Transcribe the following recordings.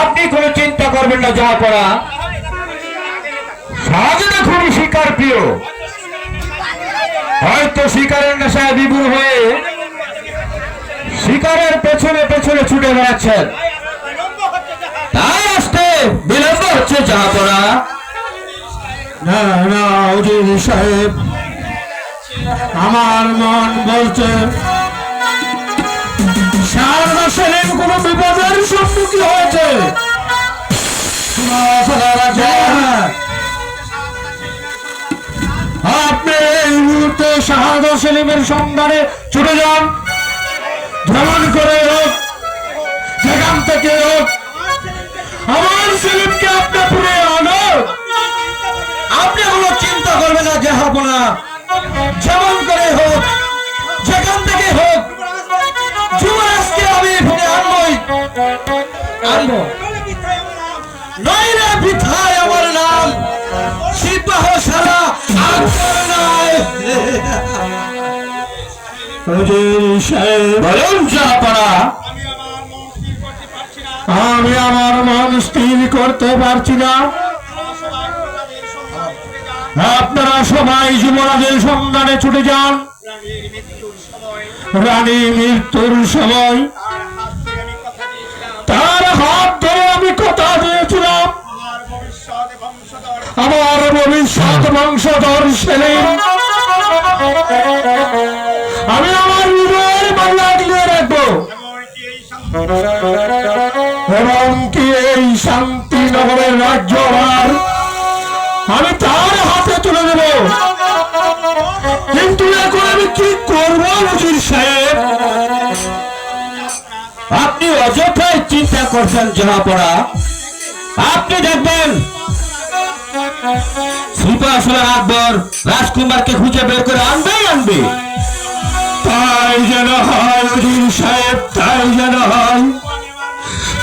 আপনি কোনো চিন্তা করবেন না, যা করা শাহজাদা খুবই শিকার প্রিয়, হয়তো শিকারের নেশায় বিভোর হয়ে শিকারের পেছনে পেছনে ছুটে বেড়াচ্ছেন, তাই আসতে বিলম্ব হচ্ছে। যা করা না না উজির সাহেব, আমার মন বলছে শাহজাদা সেলিম কোন বিপদের সম্মুখীন হয়েছে। আপনি এই মুহূর্তে শাহজাদা সেলিমের সন্ধানে ছুটে যান, ভ্রমণ করে হোক, যেখান থেকে হোক আমার সেলিমকে আপনি ফিরে আনো। আপনি কোনো চিন্তা করবেন না, যে হব না, যেমন করে হোক, যেখান থেকে হোক, যুবরাজকে আমি ফিরে আনবো। নইলে বৃথায় আমার নাম সিপাহ সারা আকবর নাই। আমি আমার মন স্থির করতে পারছি না। আপনারা সবাই যুবরাজের সন্ধানে ছুটে যান। রানী মৃত্যুর সময় তার হাত ধরে আমি কথা দিয়েছিলাম, আমার ভবিষ্যৎ বংশধর সেলিম আমি আমার হৃদয়ের বাংলা দিয়ে রাখবো, এবং কি এই শান্তিনগরের রাজ্যভার আমি তার হাতে তুলে দেব। কিন্তু এখন আমি কি করবো উজির সাহেব? আপনি অযথাই চিন্তা করছেন জাহাপনা, আপনি দেখবেন সিপাহ সালার আকবর রাজকুমারকে খুঁজে বের করে আনবে। তাই যেন হয় উজির সাহেব, তাই যেন হয়।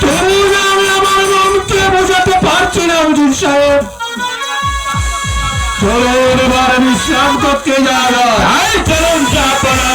তবু আমি আমার মনকে বোঝাতে পারছি না উজির সাহেব। চলুন এবার বিশ্রাম করতে যাওয়া যায়। চলুন জাহাপনা।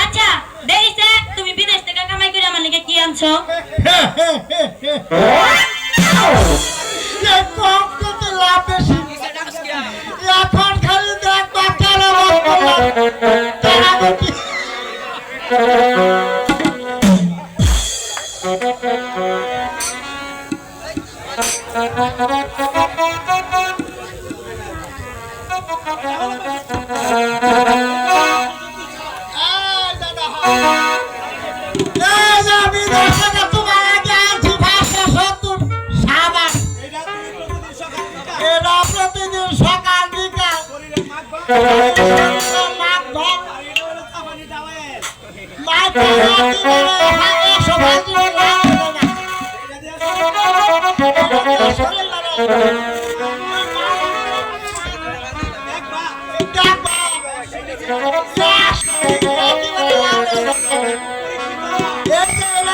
আচ্ছা দেখছে তুমি বিদেশ থেকে কামাই করে আমার লেগে কি আনছো? এখন খালি দেখ প্রতিদিন সকাল বিকাল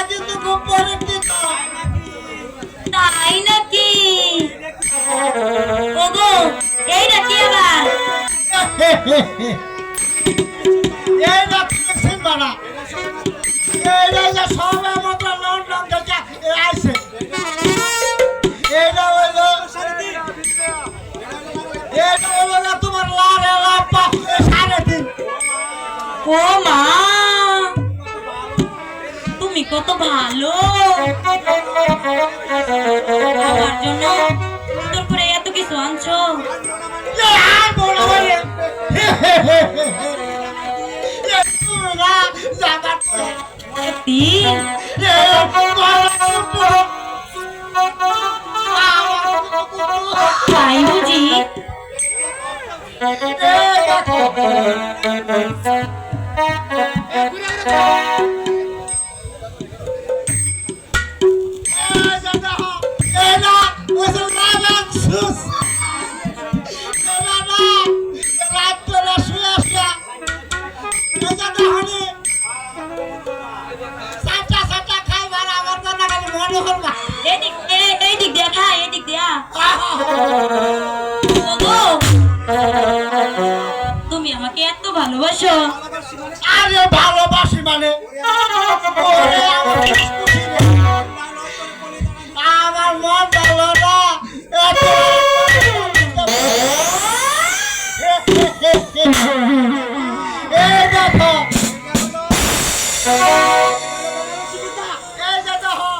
কিন্তু খুব পরিচিত। তাই নাকি? ওগো এই নাকি আবার এই রাখতে চিনবা না, এইটা যে সবে মতো লন্ডন থেকে আইছে, এইটা হইলো না তোমার লারে লাপা 3.5। ও মা তুমি কত ভালো, আমার জন্য সুন্দর করে এত কিছু আনছো। আর বড় হয়ে তাই বুঝি? এই দিক দিয়া খা, এই দিক দিয়া। ওগো, তুমি আমাকে এত ভালোবাসো? আরে ভালোবাসি মানে ওরে আমার খুশি রে। আমার মন ভালো না এত এই দেখো এই যে দেখো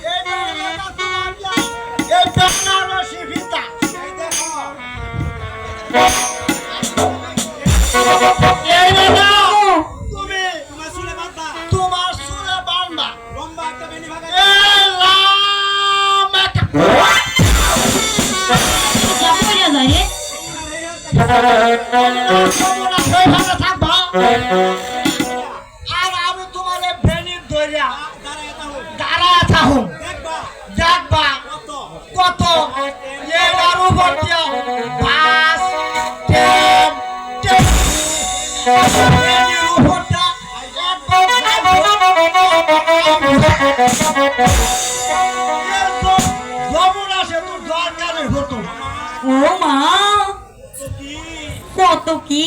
এই বেনারসি তোমার যা, এই বেনারসি ফিতা এই দেখো তুমি তোমার চুলে বান্ধা এই লাম একটা যাবো কইরা যায় রে। তোমরা সেইভাবে থাকবা আর আমি তোমার এই ভেনির ধরিয়া দাঁড়ায় থাকুন দেখবা কত এটার উপর দিয়া বাস ট্রেন ভেনির উপরটা যমুনা সেতুর দরকারের হতো ও মা, কত কি!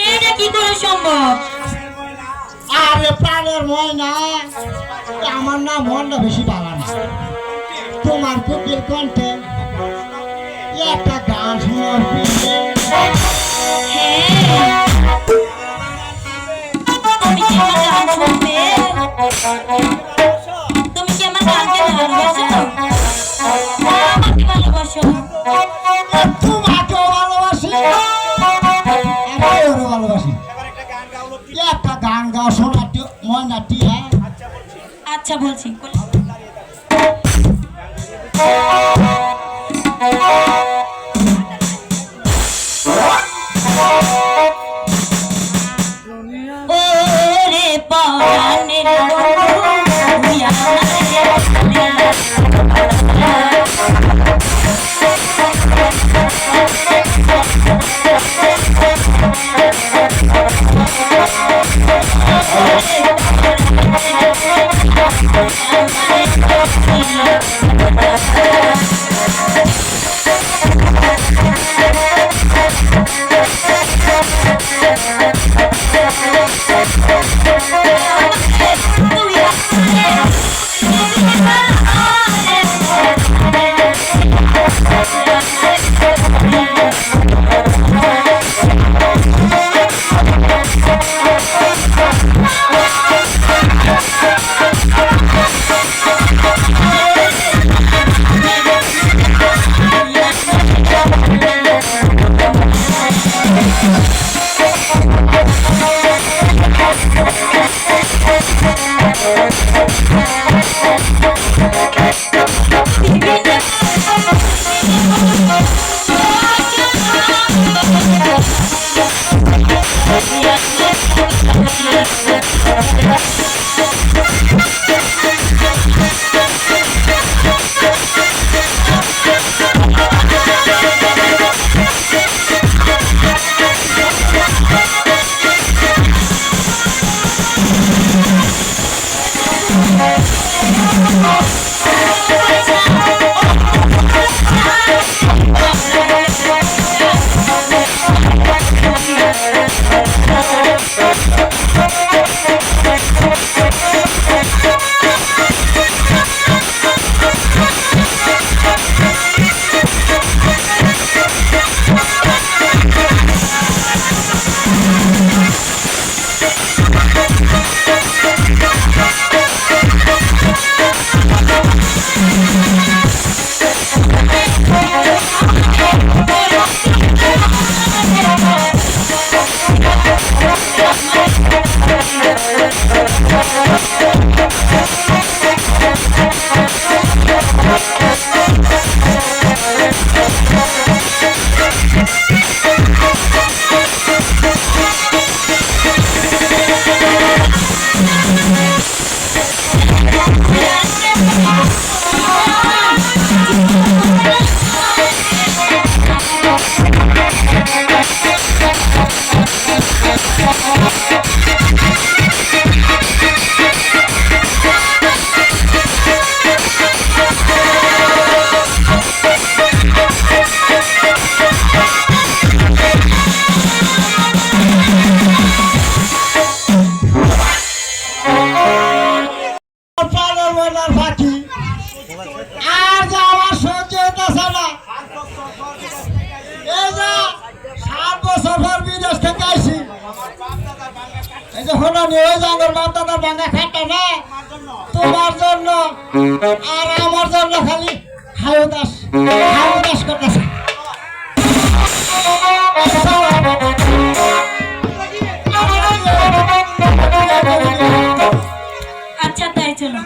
এটা কি করে সম্ভব? আরে প্রাণের ময়না আমার না মনটা বেশি ভালো না তোমার কোকিল কণ্ঠে একটা গান শোনার হ্যাঁ, তুমি কি আমার গান শুনবে? তুমি কি আমার গানকে ভালোবাসো? আমাকে ভালোবাসো? তোমাকেও ভালোবাসি আমিও ভালোবাসি একটা গান গাও শোনার ময়না টিয়া আচ্ছা বলছি। ওরে পরাণের বন্ধু তুই বছর পর বিদেশ থেকে আইছি এই যে হলো নি ওই যে আমার বাপ দাদার ভাঙা খাটটা না তোমার জন্য আর আমার জন্য খালি হাউদাস করতেছে আচ্ছা তাই চলো